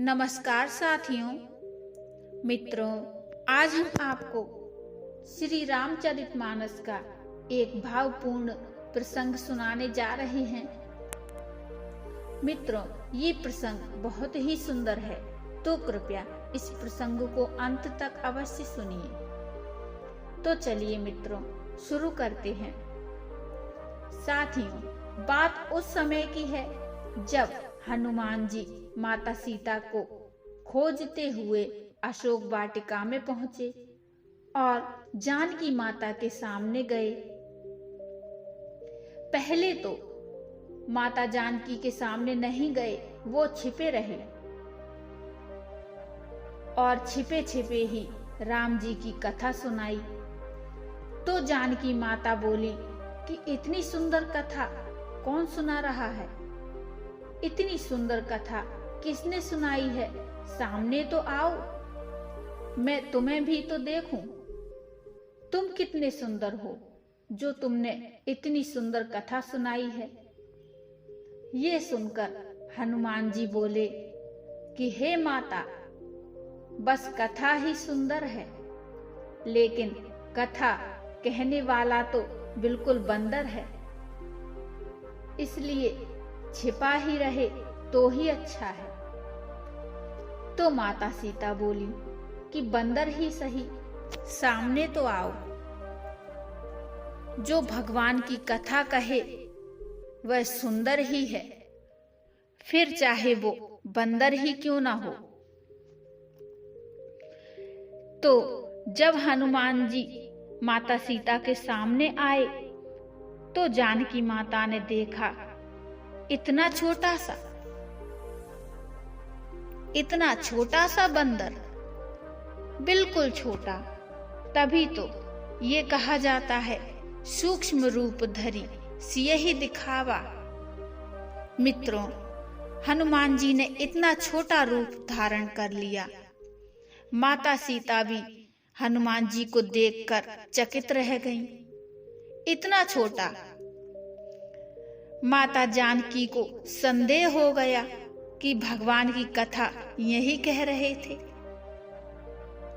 नमस्कार साथियों, मित्रों। आज हम आपको श्री रामचरितमानस का एक भावपूर्ण प्रसंग सुनाने जा रहे हैं। मित्रों, ये प्रसंग बहुत ही सुंदर है, तो कृपया इस प्रसंग को अंत तक अवश्य सुनिए। तो चलिए मित्रों, शुरू करते हैं। साथियों, बात उस समय की है जब हनुमान जी माता सीता को खोजते हुए अशोक वाटिका में पहुंचे और जानकी माता के सामने गए। पहले तो माता जानकी के सामने नहीं गए, वो छिपे रहे और छिपे छिपे ही राम जी की कथा सुनाई। तो जानकी माता बोली कि इतनी सुंदर कथा कौन सुना रहा है? इतनी सुंदर कथा किसने सुनाई है? सामने तो आओ, मैं तुम्हें भी तो देखूं। तुम कितने सुंदर हो जो तुमने इतनी सुंदर कथा सुनाई है। ये सुनकर हनुमान जी बोले कि हे माता, बस कथा ही सुंदर है, लेकिन कथा कहने वाला तो बिल्कुल बंदर है, इसलिए छिपा ही रहे तो ही अच्छा है। तो माता सीता बोली कि बंदर ही सही, सामने तो आओ। जो भगवान की कथा कहे वह सुंदर ही है, फिर चाहे वो बंदर ही क्यों ना हो। तो जब हनुमान जी माता सीता के सामने आए तो जानकी माता ने देखा इतना छोटा सा बंदर, बिल्कुल छोटा। तभी तो ये कहा जाता है सूक्ष्म रूप धरी सिय ही दिखावा। मित्रों, हनुमान जी ने इतना छोटा रूप धारण कर लिया। माता सीता भी हनुमान जी को देखकर चकित रह गईं। इतना छोटा। माता जानकी को संदेह हो गया कि भगवान की कथा यही कह रहे थे।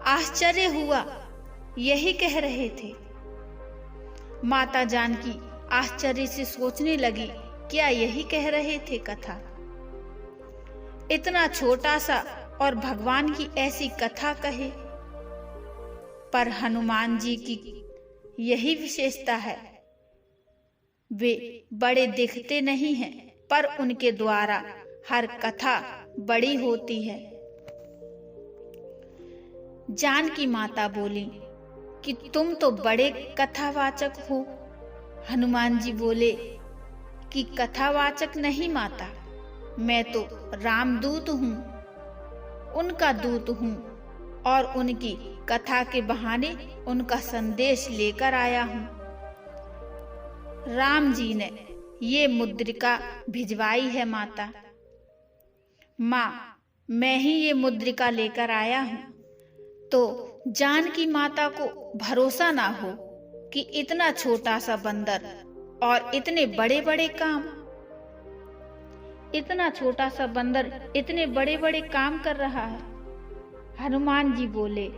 आश्चर्य हुआ, यही कह रहे थे। माता जानकी आश्चर्य से सोचने लगी, क्या यही कह रहे थे कथा? इतना छोटा सा और भगवान की ऐसी कथा कहे। पर हनुमान जी की यही विशेषता है, वे बड़े दिखते नहीं हैं, पर उनके द्वारा हर कथा बड़ी होती है। जानकी माता बोली कि तुम तो बड़े कथावाचक हो। हनुमान जी बोले कि कथावाचक नहीं माता, मैं तो रामदूत हूँ, उनका दूत हूँ और उनकी कथा के बहाने उनका संदेश लेकर आया हूँ। राम जी ने ये मुद्रिका भिजवाई है माता। माँ, मैं ही ये मुद्रिका लेकर आया हूँ। तो जानकी माता को भरोसा ना हो कि इतना छोटा सा बंदर और इतने बड़े बड़े काम, इतना छोटा सा बंदर इतने बड़े बड़े काम कर रहा है। हनुमान जी बोले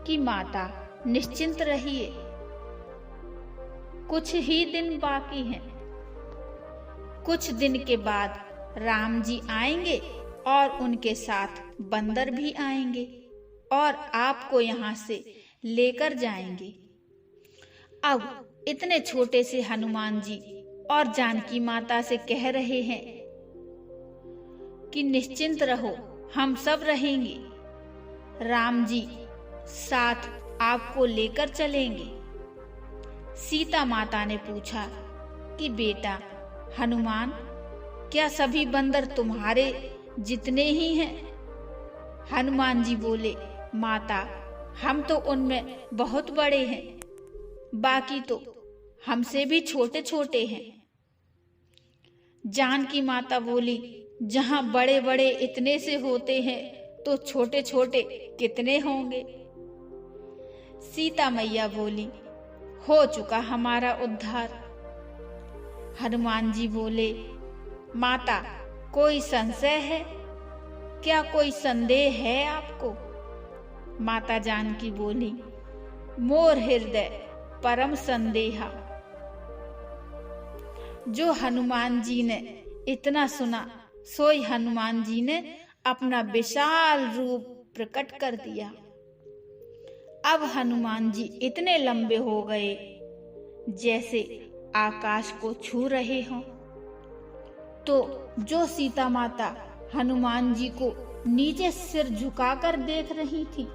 कि माता निश्चिंत रहिए, कुछ ही दिन बाकी हैं। कुछ दिन के बाद राम जी आएंगे और उनके साथ बंदर भी आएंगे और आपको यहाँ से लेकर जाएंगे। अब इतने छोटे से हनुमान जी और जानकी माता से कह रहे हैं कि निश्चिंत रहो, हम सब रहेंगे। राम जी साथ आपको लेकर चलेंगे। सीता माता ने पूछा कि बेटा हनुमान, क्या सभी बंदर तुम्हारे जितने ही हैं? हनुमान जी बोले, माता, हम तो उनमें बहुत बड़े हैं, बाकी तो हमसे भी छोटे छोटे हैं। जानकी माता बोली, जहां बड़े बड़े इतने से होते हैं तो छोटे छोटे कितने होंगे? सीता मैया बोली, हो चुका हमारा उद्धार। हनुमान जी बोले, माता, कोई संशय है? क्या कोई संदेह है आपको? माता जानकी बोली, मोर हृदय परम संदेहा। जो हनुमान जी ने इतना सुना, सोई हनुमान जी ने अपना विशाल रूप प्रकट कर दिया। अब हनुमान जी इतने लंबे हो गए जैसे आकाश को छू रहे हों। तो जो सीता माता हनुमान जी को नीचे सिर झुकाकर देख रही थी,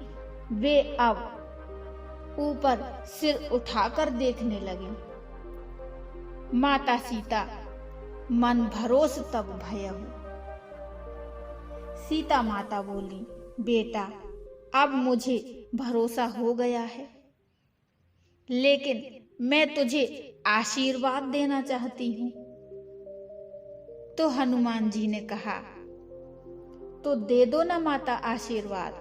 वे अब ऊपर सिर उठाकर देखने लगी। माता सीता मन भरोस तब भयहु। सीता माता बोली, बेटा अब मुझे भरोसा हो गया है, लेकिन मैं तुझे आशीर्वाद देना चाहती हूँ। तो हनुमान जी ने कहा, तो दे दो ना माता आशीर्वाद।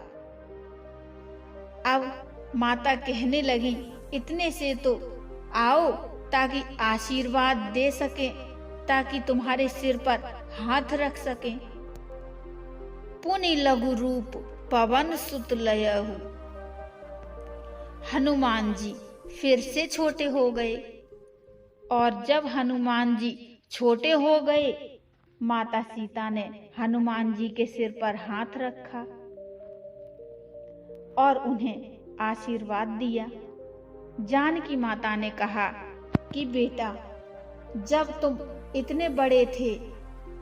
अब माता कहने लगी, इतने से तो आओ ताकि आशीर्वाद दे सके, ताकि तुम्हारे सिर पर हाथ रख सके। पुनि लघु रूप पवन सुत लयहु। हनुमान जी फिर से छोटे हो गए, और जब हनुमान जी छोटे हो गए, माता सीता ने हनुमान जी के सिर पर हाथ रखा और उन्हें आशीर्वाद दिया। जानकी माता ने कहा कि बेटा, जब तुम इतने बड़े थे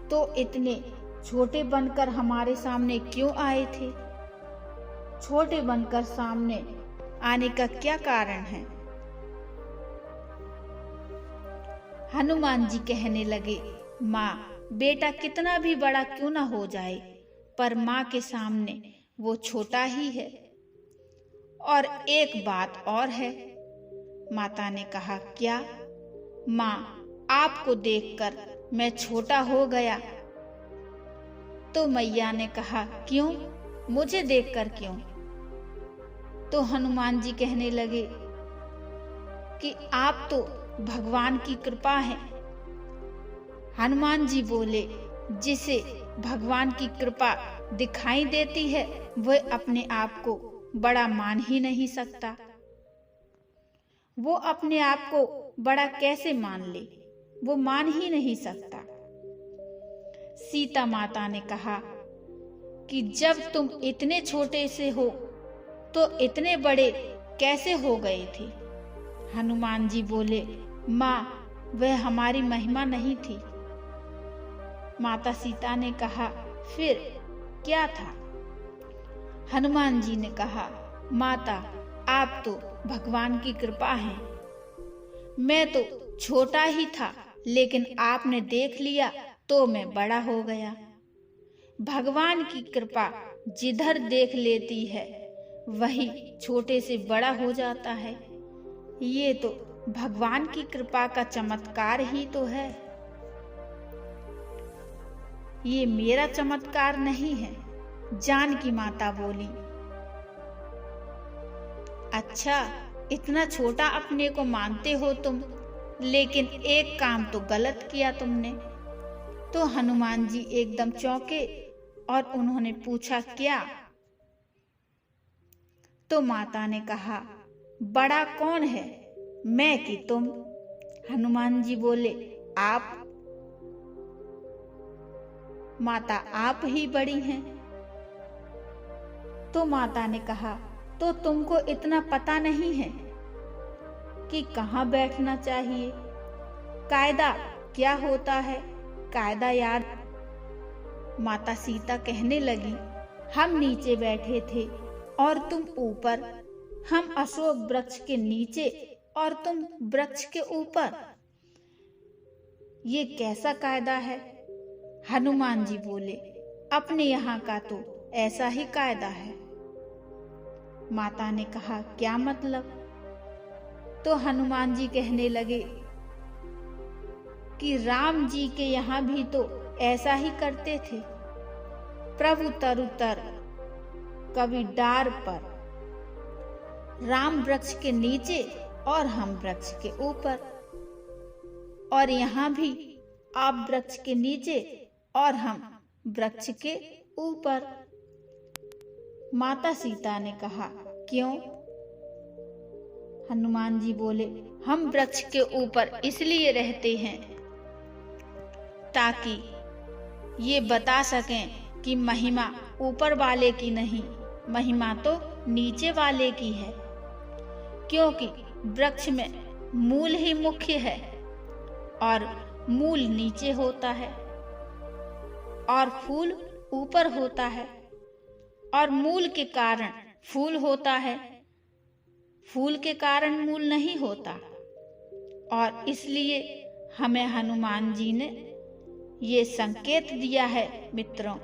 तो इतने छोटे बनकर हमारे सामने क्यों आए थे? छोटे बनकर सामने आने का क्या कारण है? हनुमान जी कहने लगे, माँ, बेटा कितना भी बड़ा क्यों ना हो जाए, पर माँ के सामने वो छोटा ही है। और एक बात और है। माता ने कहा, क्या? माँ, आपको देखकर मैं छोटा हो गया। तो मैया ने कहा, क्यों? मुझे देखकर क्यों? तो हनुमान जी कहने लगे कि आप तो भगवान की कृपा है। हनुमान जी बोले, जिसे भगवान की कृपा दिखाई देती है वह अपने आप को बड़ा मान ही नहीं सकता। वो अपने आप को बड़ा कैसे मान ले? वो मान ही नहीं सकता। सीता माता ने कहा कि जब तुम इतने छोटे से हो तो इतने बड़े कैसे हो गए थे? हनुमान जी बोले, माँ, वह हमारी महिमा नहीं थी। माता सीता ने कहा, फिर क्या था? हनुमान जी ने कहा, माता, आप तो भगवान की कृपा है। मैं तो छोटा ही था, लेकिन आपने देख लिया तो मैं बड़ा हो गया। भगवान की कृपा जिधर देख लेती है वही छोटे से बड़ा हो जाता है। ये तो भगवान की कृपा का चमत्कार ही तो है। ये मेरा चमत्कार नहीं है। जानकी माता बोली, अच्छा, इतना छोटा अपने को मानते हो तुम, लेकिन एक काम तो गलत किया तुमने। तो हनुमान जी एकदम चौंके और उन्होंने पूछा, क्या? तो माता ने कहा, बड़ा कौन है, मैं कि तुम? हनुमान जी बोले, आप? माता, आप ही बड़ी हैं। तो माता ने कहा, तो तुमको इतना पता नहीं है कि कहाँ बैठना चाहिए? कायदा क्या होता है? कायदा याद? माता सीता कहने लगी, हम नीचे बैठे थे और तुम ऊपर, हम अशोक वृक्ष के नीचे और तुम वृक्ष के ऊपर। ये कैसा कायदा है? हनुमान जी बोले, अपने यहाँ का तो ऐसा ही कायदा है। माता ने कहा, क्या मतलब? तो हनुमान जी कहने लगे कि राम जी के यहाँ भी तो ऐसा ही करते थे। प्रभु तरुतर कभी डार पर, राम वृक्ष के नीचे और हम वृक्ष के ऊपर, और यहाँ भी आप वृक्ष के नीचे और हम वृक्ष के ऊपर। माता सीता ने कहा, क्यों? हनुमान जी बोले, हम वृक्ष के ऊपर इसलिए रहते हैं ताकि ये बता सकें कि महिमा ऊपर वाले की नहीं, महिमा तो नीचे वाले की है। क्योंकि वृक्ष में मूल ही मुख्य है और मूल नीचे होता है और फूल ऊपर होता है और मूल के कारण फूल होता है, फूल के कारण मूल नहीं होता। और इसलिए हमें हनुमान जी ने ये संकेत दिया है मित्रों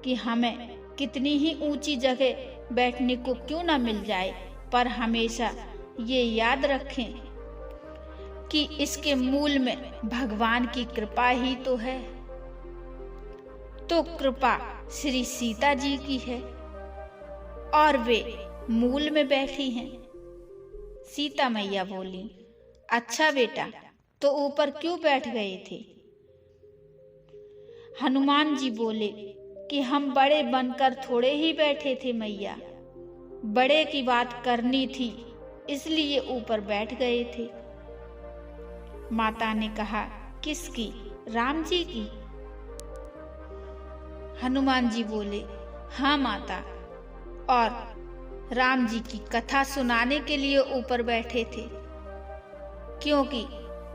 कि हमें कितनी ही ऊंची जगह बैठने को क्यों ना मिल जाए, पर हमेशा ये याद रखें कि इसके मूल में भगवान की कृपा ही तो है। तो कृपा श्री सीता जी की है और वे मूल में बैठी हैं। सीता मैया बोली, अच्छा बेटा, तो ऊपर क्यों बैठ गए थे? हनुमान जी बोले कि हम बड़े बनकर थोड़े ही बैठे थे मैया, बड़े की बात करनी थी इसलिए ऊपर बैठ गए थे। माता ने कहा, किसकी? राम जी की? हनुमान जी बोले, हाँ माता, और राम जी की कथा सुनाने के लिए ऊपर बैठे थे, क्योंकि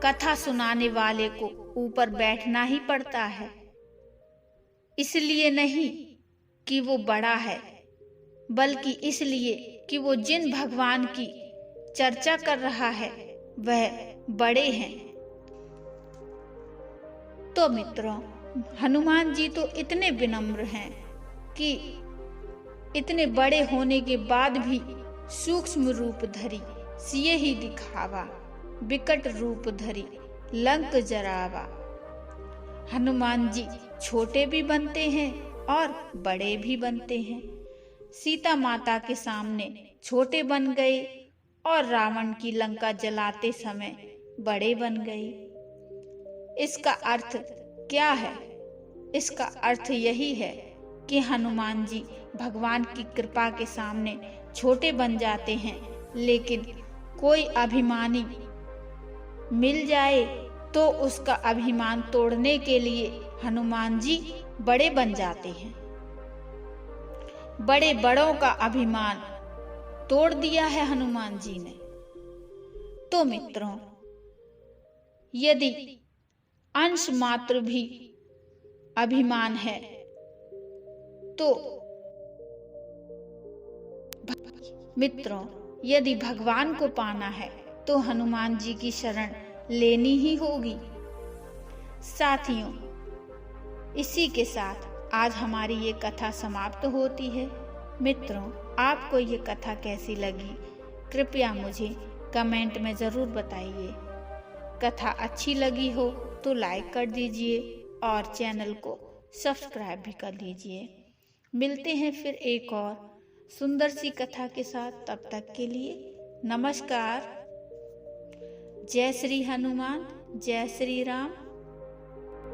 कथा सुनाने वाले को ऊपर बैठना ही पड़ता है। इसलिए नहीं कि वो बड़ा है, बल्कि इसलिए कि वो जिन भगवान की चर्चा कर रहा है वह बड़े हैं। तो मित्रों, हनुमान जी तो इतने विनम्र हैं कि इतने बड़े होने के बाद भी सूक्ष्म रूप धरी सिए ही दिखावा, विकट रूप धरी लंक जरावा। हनुमान जी छोटे भी बनते हैं और बड़े भी बनते हैं। सीता माता के सामने छोटे बन गए और रावण की लंका जलाते समय बड़े बन गए। इसका अर्थ क्या है? इसका अर्थ यही है कि हनुमान जी भगवान की कृपा के सामने छोटे बन जाते हैं, लेकिन कोई अभिमानी मिल जाए तो उसका अभिमान तोड़ने के लिए हनुमान जी बड़े बन जाते हैं। बड़े बड़ों का अभिमान तोड़ दिया है हनुमान जी ने। तो मित्रों, यदि अंश मात्र भी अभिमान है तो मित्रों, यदि भगवान को पाना है तो हनुमान जी की शरण लेनी ही होगी। साथियों, इसी के साथ आज हमारी ये कथा समाप्त होती है। मित्रों, आपको ये कथा कैसी लगी कृपया मुझे कमेंट में ज़रूर बताइए। कथा अच्छी लगी हो तो लाइक कर दीजिए और चैनल को सब्सक्राइब भी कर लीजिए। मिलते हैं फिर एक और सुंदर सी कथा के साथ। तब तक के लिए नमस्कार। जय श्री हनुमान, जय श्री राम।